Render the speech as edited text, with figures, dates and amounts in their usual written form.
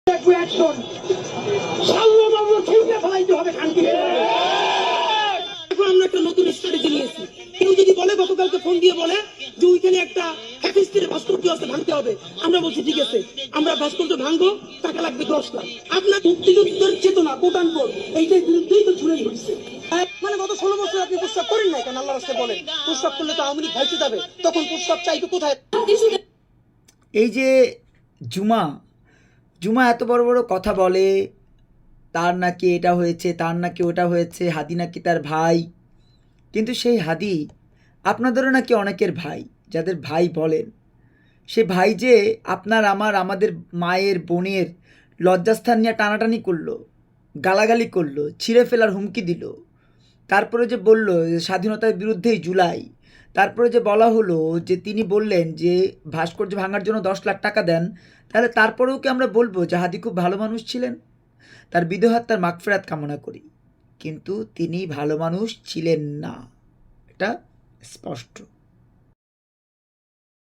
আমরা একটা নতুন স্ট্র্যাটেজি নিয়েছি। কেউ যদি বলে গতকালকে ফোন দিয়ে বলে যে ওইখানে একটা ভাস্কর্য আছে ভাঙতে হবে, আমরা বলছি ঠিক আছে, আমরা ভাস্কর্য ভাঙবো, টাকা লাগবে 10 লাখ। আপনার মুক্তিযুদ্ধের চেতনা কোটান কোট এইটার বিরুদ্ধেই তো ছুড়ে হয়েছে। মানে গত 16 বছর আপনি প্রস্তাব করেন না কেন? আল্লাহ রাস্তায় বলেন প্রস্তাব করলে তো আওয়ামী লীগ ভাইতে যাবে, তখন প্রস্তাব চাইতো কোথায়? এই যে জুমা এত বড় বড় কথা বলে, তার নাকি এটা হয়েছে, তার নাকি ওটা হয়েছে, হাদি নাকি তার ভাই। কিন্তু সেই হাদি আপনাদেরও নাকি অনেকের ভাই, যাদের ভাই বলেন, সে ভাই যে আপনার আমাদের মায়ের বোনের লজ্জাস্থান নিয়ে টানাটানি করলো, গালাগালি করলো, ছিঁড়ে ফেলার হুমকি দিল, তারপরে যে বলল যে স্বাধীনতার বিরুদ্ধেই জুলাই, তারপরে যে বলা হলো যে তিনি বললেন যে ভাস্কর্য ভাঙার জন্য 10 লাখ টাকা দেন, তাহলে তারপরেও কি আমরা বলবো যে হাদি খুব ভালো মানুষ ছিলেন? তার বিদেহাত্মার মাগফিরাত কামনা করি, কিন্তু তিনি ভালো মানুষ ছিলেন না, এটা স্পষ্ট।